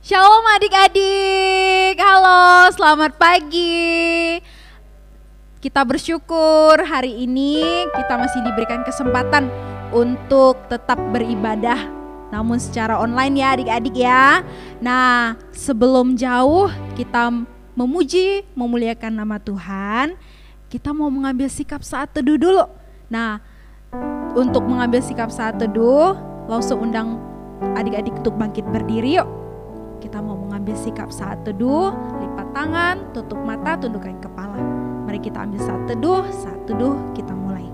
Shalom adik-adik, halo selamat pagi. Kita bersyukur hari ini kita masih diberikan kesempatan untuk tetap beribadah, namun secara online ya adik-adik ya. Nah, sebelum jauh kita memuji, memuliakan nama Tuhan, kita mau mengambil sikap saat teduh dulu. Nah, untuk mengambil sikap saat teduh, langsung undang adik-adik untuk bangkit berdiri yuk. Kita mau mengambil sikap saat teduh, lipat tangan, tutup mata, tundukkan kepala. Mari kita ambil saat teduh kita mulai.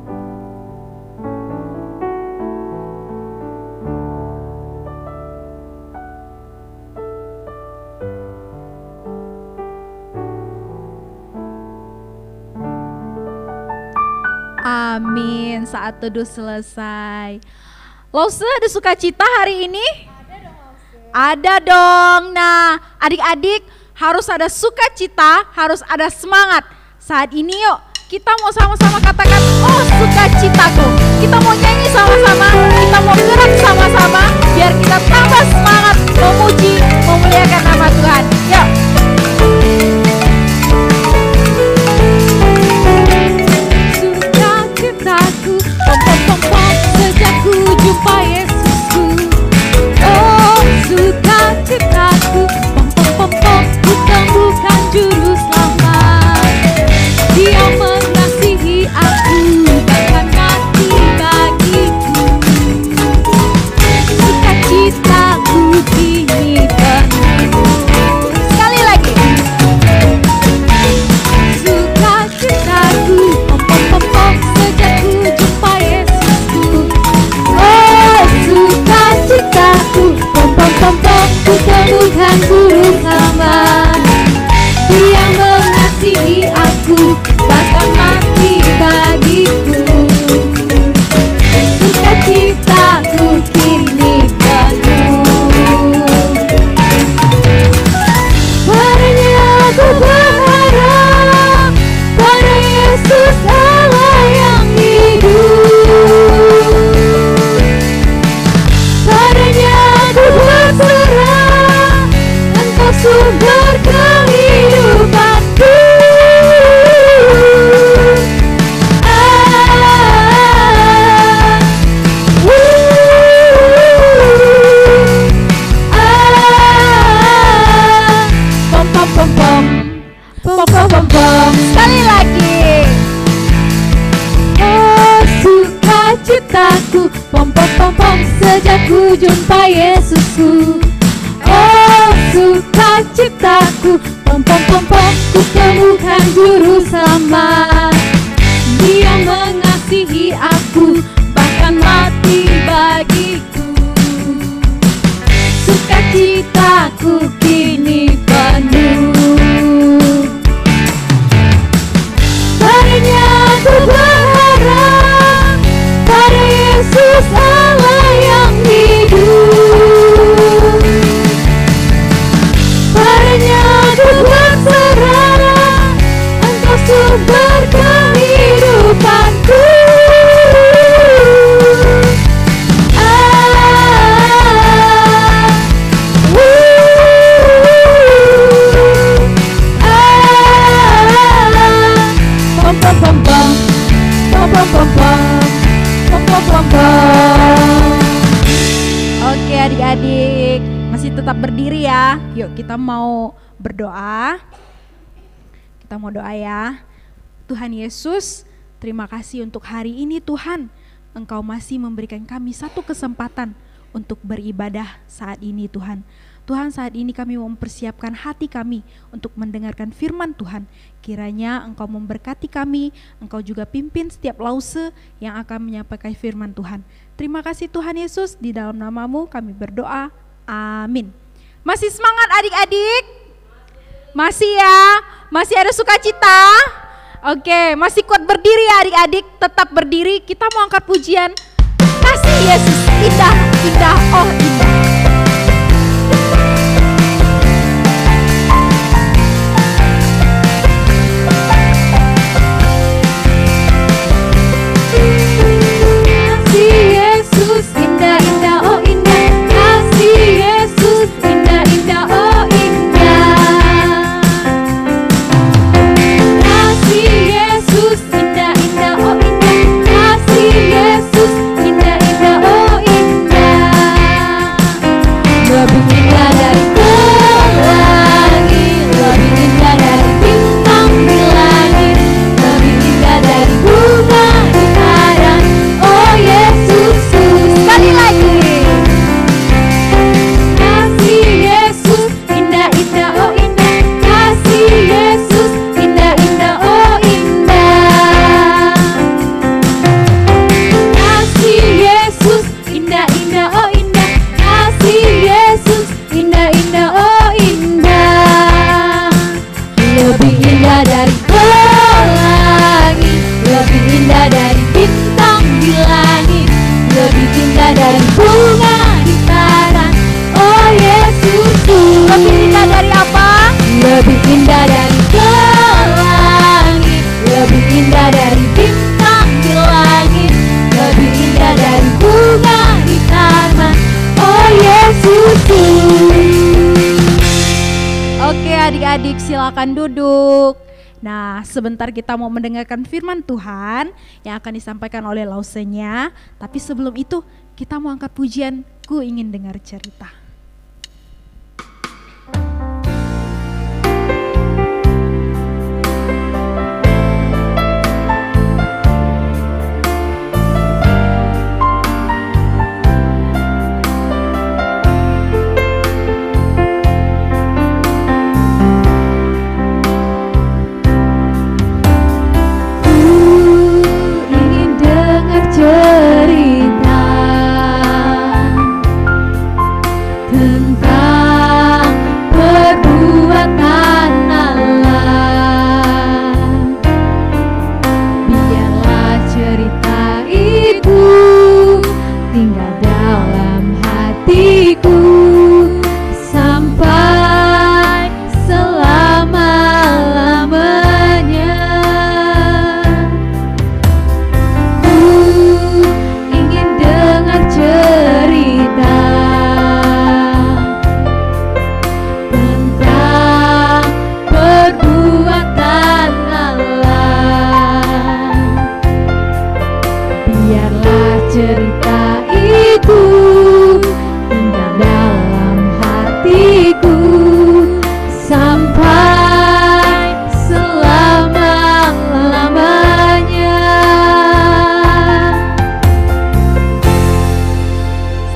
Amin, saat teduh selesai. Lause, ada sukacita hari ini? Ada dong. Nah, adik-adik harus ada sukacita, harus ada semangat. Saat ini yuk, kita mau sama-sama katakan, oh sukacitaku. Kita mau nyanyi sama-sama, kita mau gerak sama-sama, biar kita tambah semangat memuji, memuliakan nama Tuhan. Yuk. Sukacitaku, pom-pom-pom-pom, sejak ku jumpa Yesusku. Oh sukacitaku, pom-pom-pom-pom, ku temukan juru selamat. Dia mengasihi aku, bahkan mati bagiku. Sukacitaku kini penuh. Sekali lagi. Sukacitaku, pom-pom-pom-pom, sejak ku jumpa Yesusku. Oh sukacitaku, pom-pom-pom-pom, ku temukan juru selamat. Dia mengasihi aku, bahkan mati bagiku. Sukacitaku kini penuh. Padanya aku berharap, pada Yesus Allah yang hidup. Padanya aku berserah, Engkau sumber kehidupanku. Pom-pom-pom-pom, sekali lagi. Oh sukacitaku, pom-pom-pom-pom, sejak ku jumpa Yesusku. Oh sukacitaku, pom-pom-pom-pom, ku temukan juru selamat. Dia mengasihi aku, bahkan mati bagiku. Sukacitaku kini penuh. Padanya aku berharap, pada Yesus Allah yang hidup. Padanya aku berserah, Engkau sumber kehidupanku. Pom-pom-pom-pom, pom-pom-pom-pom, pom-pom-pom-pom. Oke adik-adik, masih tetap berdiri ya. Yuk kita mau berdoa. Kita mau doa ya. Tuhan Yesus, terima kasih untuk hari ini Tuhan. Engkau masih memberikan kami satu kesempatan untuk beribadah saat ini Tuhan. Tuhan, saat ini kami mempersiapkan hati kami untuk mendengarkan firman Tuhan. Kiranya Engkau memberkati kami, Engkau juga pimpin setiap lause yang akan menyampaikan firman Tuhan. Terima kasih Tuhan Yesus, di dalam nama-Mu kami berdoa, amin. Masih semangat adik-adik? Masih ya? Masih ada sukacita? Oke, masih kuat berdiri ya adik-adik? Tetap berdiri, kita mau angkat pujian. Kasih Yesus, indah, indah, oh indah. Indah, indah, oh indah, kasih Yesus, indah, indah, oh lebih indah dari pelangi, lebih indah dari bintang di langit, lebih indah dari bunga di padang. Oh Yesus, sekali lagi. Kasih Yesus indah-indah, oh indah. Kasih Yesus indah-indah, oh indah. Kasih Yesus indah-indah, oh indah. Kasih Yesus indah-indah, oh indah. Lebih indah dari pelangi, lebih indah dari bintang di langit, lebih indah dari bunga di taman. Oh Yesus, lebih indah dari apa? Lebih indah dari pelangi, lebih indah dari bintang di langit, lebih indah dari bunga di taman. Oh Yesus. Oke adik-adik, silakan duduk. Nah, sebentar kita mau mendengarkan firman Tuhan yang akan disampaikan oleh Lausenya. Tapi sebelum itu kita mau angkat pujian, Ku Ingin Dengar Cerita. Ingin dengar cerita tentang perbuatan Allah. Biarlah cerita itu tinggal dalam hatiku sampai selama-lamanya. Ingin dengar cerita tentang perbuatan Allah. Biarlah cerita itu tinggal dalam hatiku sampai selama-lamanya.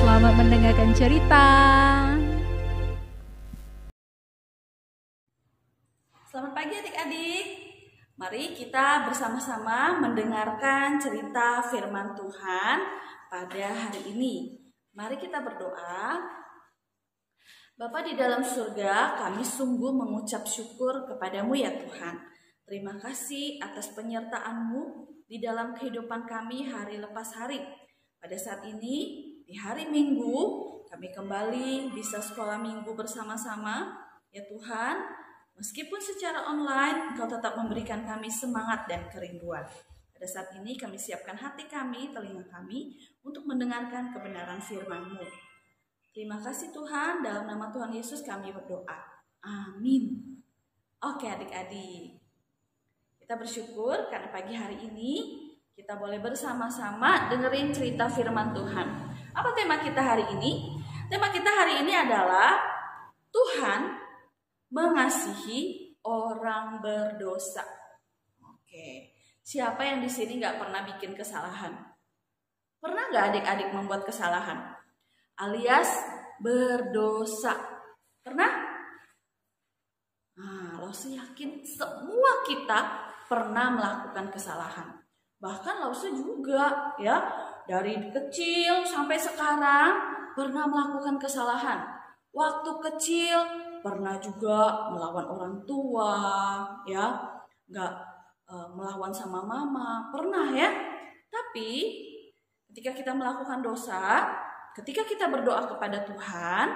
Selamat mendengarkan cerita. Selamat pagi adik-adik. Mari kita bersama-sama mendengarkan cerita firman Tuhan pada hari ini. Mari kita berdoa. Bapa di dalam surga, kami sungguh mengucap syukur kepadamu ya Tuhan. Terima kasih atas penyertaan-Mu di dalam kehidupan kami hari lepas hari. Pada saat ini, di hari Minggu, kami kembali bisa sekolah minggu bersama-sama. Ya Tuhan, meskipun secara online, Engkau tetap memberikan kami semangat dan kerinduan. Pada saat ini kami siapkan hati kami, telinga kami, untuk mendengarkan kebenaran firman-Mu. Terima kasih Tuhan, dalam nama Tuhan Yesus kami berdoa. Amin. Oke adik-adik, kita bersyukur karena pagi hari ini kita boleh bersama-sama dengerin cerita firman Tuhan. Apa tema kita hari ini? Tema kita hari ini adalah Tuhan mengasihi orang berdosa. Oke, siapa yang di sini nggak pernah bikin kesalahan? Pernah nggak adik-adik membuat kesalahan? Alias berdosa. Pernah? Nah, Lause yakin semua kita pernah melakukan kesalahan. Bahkan Lause juga ya, dari kecil sampai sekarang pernah melakukan kesalahan. Waktu kecil pernah juga melawan orang tua, ya, nggak melawan sama mama, pernah ya. Tapi ketika kita melakukan dosa, ketika kita berdoa kepada Tuhan,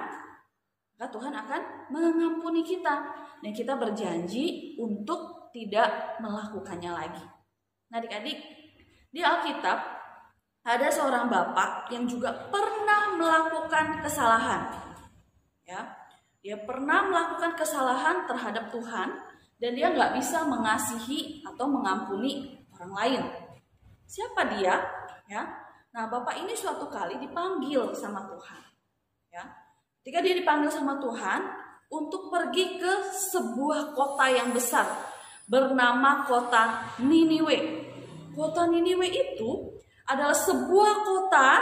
maka Tuhan akan mengampuni kita dan kita berjanji untuk tidak melakukannya lagi. Nah, adik-adik, di Alkitab ada seorang bapak yang juga pernah melakukan kesalahan. Ya, dia pernah melakukan kesalahan terhadap Tuhan dan dia nggak bisa mengasihi atau mengampuni orang lain. Siapa dia? Ya, nah bapak ini suatu kali dipanggil sama Tuhan. Ya, Ketika dia dipanggil sama Tuhan untuk pergi ke sebuah kota yang besar bernama kota Niniwe. Kota Niniwe itu adalah sebuah kota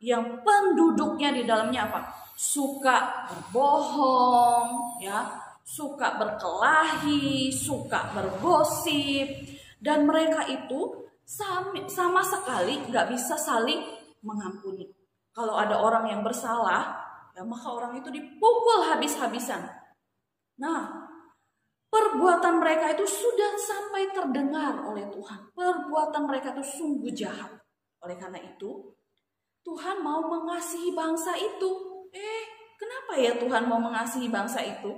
yang penduduknya di dalamnya apa? Suka berbohong, ya, suka berkelahi, suka bergosip, dan mereka itu sama sekali nggak bisa saling mengampuni. Kalau ada orang yang bersalah, ya maka orang itu dipukul habis-habisan. Nah, perbuatan mereka itu sudah sampai terdengar oleh Tuhan. Perbuatan mereka itu sungguh jahat. Oleh karena itu, Tuhan mau mengasihi bangsa itu. Kenapa ya Tuhan mau mengasihi bangsa itu?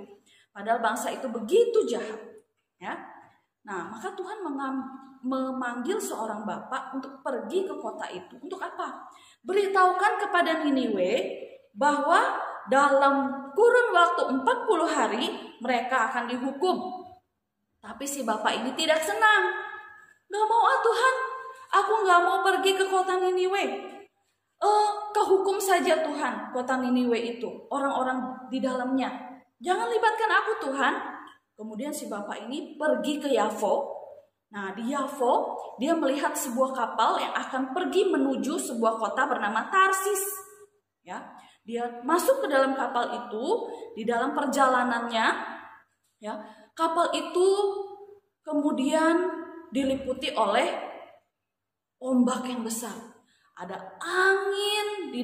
Padahal bangsa itu begitu jahat. Ya. Nah, maka Tuhan memanggil seorang bapak untuk pergi ke kota itu. Untuk apa? Beritahukan kepada Niniwe bahwa dalam kurun waktu 40 hari mereka akan dihukum. Tapi si bapak ini tidak senang. Gak mau Tuhan, aku gak mau pergi ke kota Niniwe. Kehukum saja Tuhan kota Niniwe itu, orang-orang di dalamnya. Jangan libatkan aku Tuhan. Kemudian si bapak ini pergi ke Yafo. Nah, di Yafo dia melihat sebuah kapal yang akan pergi menuju sebuah kota bernama Tarsis. Ya, dia masuk ke dalam kapal itu. Di dalam perjalanannya, ya, kapal itu kemudian diliputi oleh ombak yang besar. Ada angin di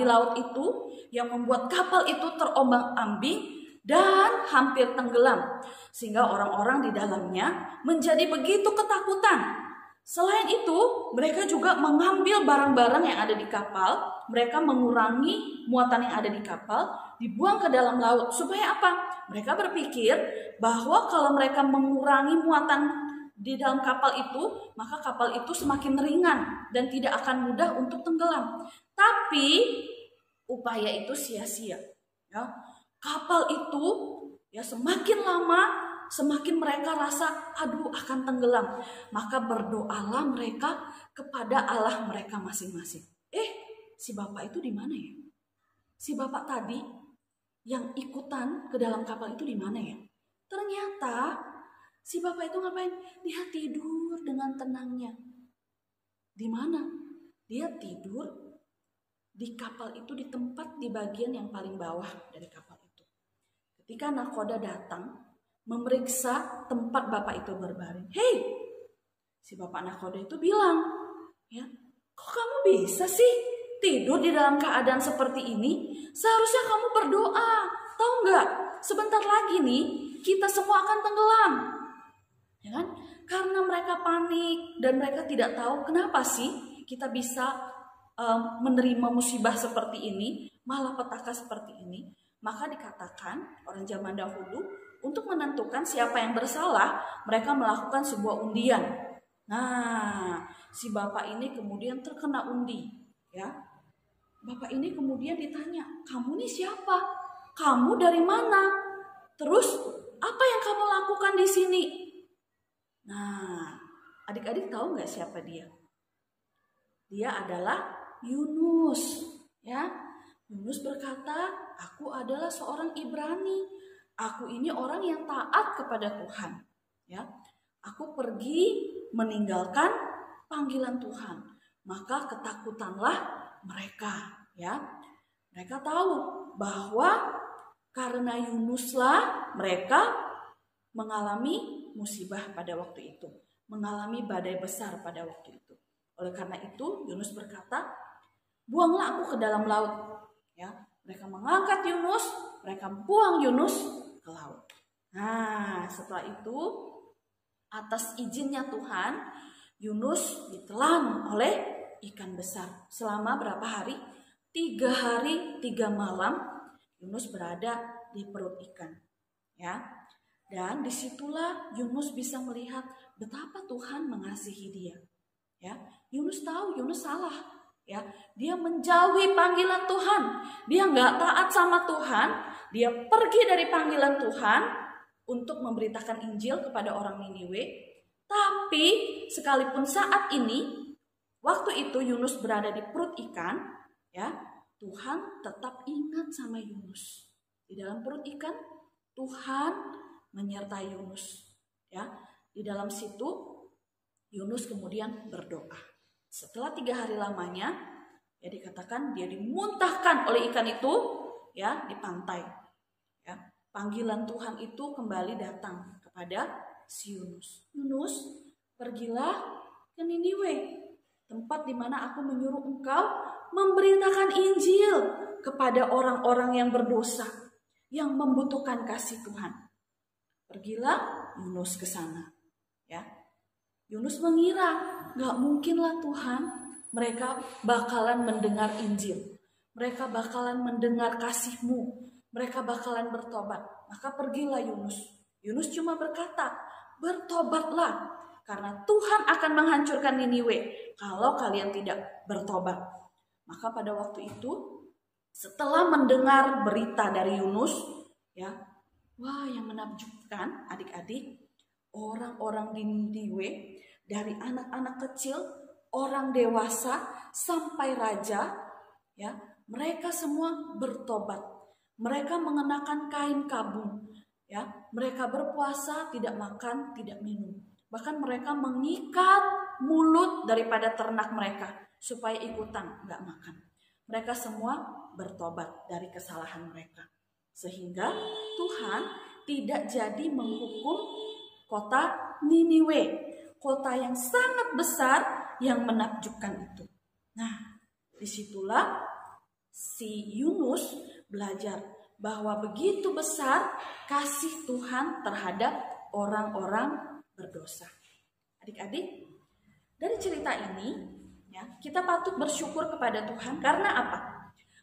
laut itu yang membuat kapal itu terombang-ambing dan hampir tenggelam, sehingga orang-orang di dalamnya menjadi begitu ketakutan. Selain itu, mereka juga mengambil barang-barang yang ada di kapal. Mereka mengurangi muatan yang ada di kapal, dibuang ke dalam laut. Supaya apa? Mereka berpikir bahwa kalau mereka mengurangi muatan di dalam kapal itu, maka kapal itu semakin ringan dan tidak akan mudah untuk tenggelam. Tapi upaya itu sia-sia. Ya. Kapal itu ya semakin lama semakin mereka rasa aduh akan tenggelam. Maka berdoalah mereka kepada Allah mereka masing-masing. Si bapak itu di mana ya? Si bapak tadi yang ikutan ke dalam kapal itu di mana ya? Ternyata si bapak itu ngapain? Dia tidur dengan tenangnya. Di mana? Dia tidur di kapal itu, di tempat di bagian yang paling bawah dari kapal itu. Ketika nakoda datang memeriksa tempat bapak itu berbaring. Si bapak nakoda itu bilang, ya, kok kamu bisa sih tidur di dalam keadaan seperti ini? Seharusnya kamu berdoa. Tahu nggak? Sebentar lagi nih kita semua akan tenggelam. Ya kan? Karena mereka panik dan mereka tidak tahu kenapa sih kita bisa menerima musibah seperti ini, malah petaka seperti ini. Maka dikatakan orang zaman dahulu untuk menentukan siapa yang bersalah, mereka melakukan sebuah undian. Nah, si bapak ini kemudian terkena undi, ya. Bapak ini kemudian ditanya, "Kamu nih siapa? Kamu dari mana? Terus apa yang kamu lakukan di sini?" Nah, adik-adik tahu nggak siapa dia? Dia adalah Yunus, ya. Yunus berkata, "Aku adalah seorang Ibrani. Aku ini orang yang taat kepada Tuhan. Ya, aku pergi meninggalkan panggilan Tuhan. Maka ketakutanlah mereka, ya. Mereka tahu bahwa karena Yunuslah mereka mengalami musibah pada waktu itu, mengalami badai besar pada waktu itu. Oleh karena itu Yunus berkata, buanglah aku ke dalam laut. Ya, mereka mengangkat Yunus, mereka buang Yunus ke laut. Nah, setelah itu atas izinnya Tuhan, Yunus ditelan oleh ikan besar. Selama berapa hari? 3 hari 3 malam Yunus berada di perut ikan. Ya, dan disitulah Yunus bisa melihat betapa Tuhan mengasihi dia. Ya, Yunus tahu Yunus salah. Ya, dia menjauhi panggilan Tuhan. Dia nggak taat sama Tuhan. Dia pergi dari panggilan Tuhan untuk memberitakan Injil kepada orang Niniwe. Tapi sekalipun saat ini, waktu itu Yunus berada di perut ikan, ya, Tuhan tetap ingat sama Yunus. Di dalam perut ikan, Tuhan menyertai Yunus. Ya, di dalam situ Yunus kemudian berdoa. Setelah 3 hari lamanya, ya dikatakan dia dimuntahkan oleh ikan itu, ya di pantai. Ya, panggilan Tuhan itu kembali datang kepada si Yunus. Yunus, pergilah ke Niniwe, tempat di mana aku menyuruh engkau memberitakan Injil kepada orang-orang yang berdosa, yang membutuhkan kasih Tuhan. Pergilah Yunus ke sana. Ya, Yunus mengira gak mungkinlah Tuhan, mereka bakalan mendengar Injil, mereka bakalan mendengar kasih-Mu, mereka bakalan bertobat. Maka pergilah Yunus. Yunus cuma berkata, bertobatlah, karena Tuhan akan menghancurkan Niniwe kalau kalian tidak bertobat. Maka pada waktu itu, setelah mendengar berita dari Yunus, ya, wah yang menakjubkan adik-adik, orang-orang di Niniwe, dari anak-anak kecil, orang dewasa, sampai raja, ya, mereka semua bertobat. Mereka mengenakan kain kabung, ya, mereka berpuasa, tidak makan, tidak minum. Bahkan mereka mengikat mulut daripada ternak mereka supaya ikutan nggak makan. Mereka semua bertobat dari kesalahan mereka. Sehingga Tuhan tidak jadi menghukum kota Niniwe, kota yang sangat besar yang menakjubkan itu. Nah, disitulah si Yunus belajar bahwa begitu besar kasih Tuhan terhadap orang-orang berdosa. Adik-adik, dari cerita ini, ya, kita patut bersyukur kepada Tuhan. Karena apa?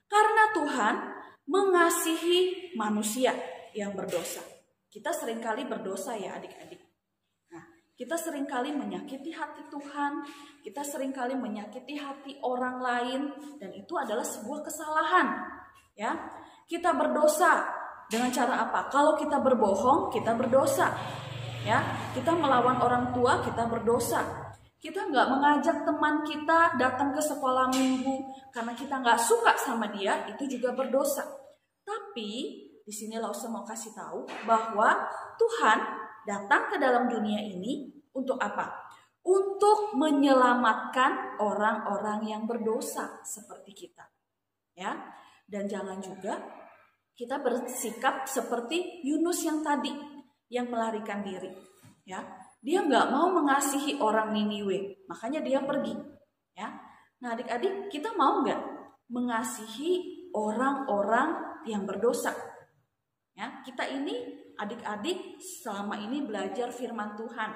Karena Tuhan mengasihi manusia yang berdosa. Kita seringkali berdosa ya adik-adik. Nah, kita seringkali menyakiti hati Tuhan, kita seringkali menyakiti hati orang lain, dan itu adalah sebuah kesalahan. Ya, kita berdosa dengan cara apa? Kalau kita berbohong, kita berdosa. Ya, kita melawan orang tua, kita berdosa. Kita nggak mengajak teman kita datang ke sekolah minggu karena kita nggak suka sama dia, itu juga berdosa. Tapi di sini Lause mau kasih tahu bahwa Tuhan datang ke dalam dunia ini untuk apa? Untuk menyelamatkan orang-orang yang berdosa seperti kita. Ya, dan jangan juga kita bersikap seperti Yunus yang tadi, yang melarikan diri. Ya, dia nggak mau mengasihi orang Niniwe, makanya dia pergi. Ya, nah adik-adik, kita mau nggak mengasihi orang-orang yang berdosa? Ya, kita ini adik-adik selama ini belajar firman Tuhan,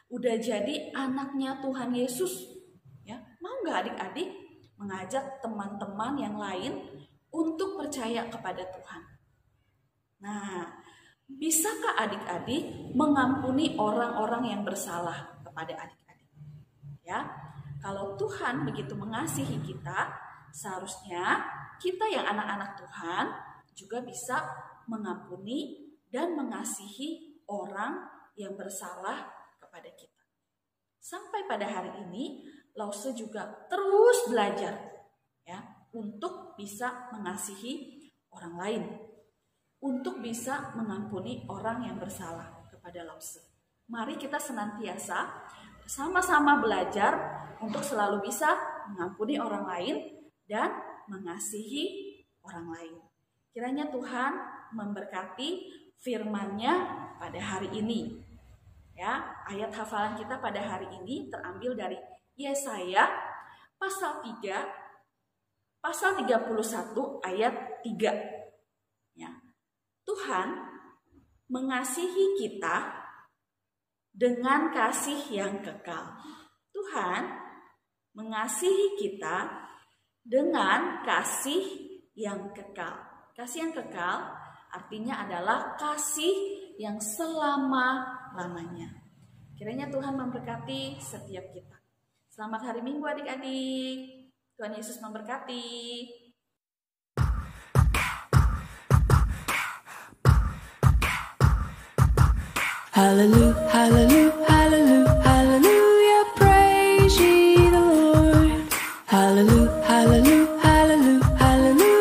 udah jadi anaknya Tuhan Yesus. Ya, mau nggak adik-adik mengajak teman-teman yang lain untuk percaya kepada Tuhan? Nah, bisakah adik-adik mengampuni orang-orang yang bersalah kepada adik-adik? Ya, kalau Tuhan begitu mengasihi kita, seharusnya kita yang anak-anak Tuhan juga bisa mengampuni dan mengasihi orang yang bersalah kepada kita. Sampai pada hari ini, Lause juga terus belajar ya untuk bisa mengasihi orang lain, untuk bisa mengampuni orang yang bersalah kepada Lause. Mari kita senantiasa sama-sama belajar untuk selalu bisa mengampuni orang lain dan mengasihi orang lain. Kiranya Tuhan memberkati firman-Nya pada hari ini. Ya, ayat hafalan kita pada hari ini terambil dari Yesaya pasal 31 ayat 3. Ya. Tuhan mengasihi kita dengan kasih yang kekal. Tuhan mengasihi kita dengan kasih yang kekal. Kasih yang kekal artinya adalah kasih yang selama-lamanya. Kiranya Tuhan memberkati setiap kita. Selamat hari Minggu adik-adik. Tuhan Yesus memberkati. Hallelujah, hallelujah, hallelujah, hallelujah, praise ye the Lord. Hallelujah, hallelujah, hallelujah, hallelujah.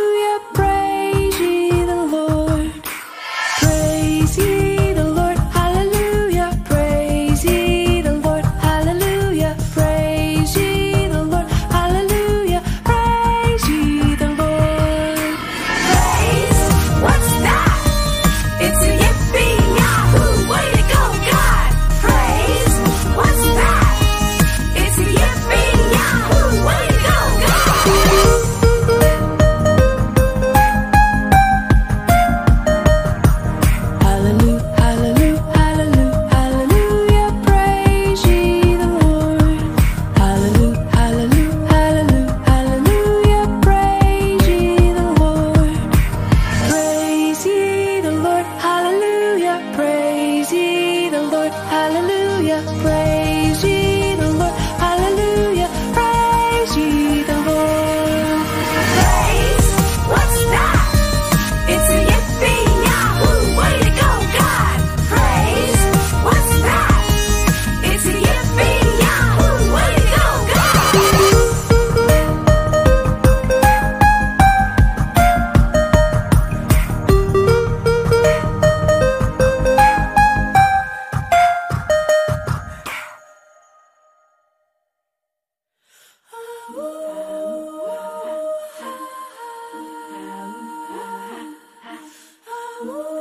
Kamu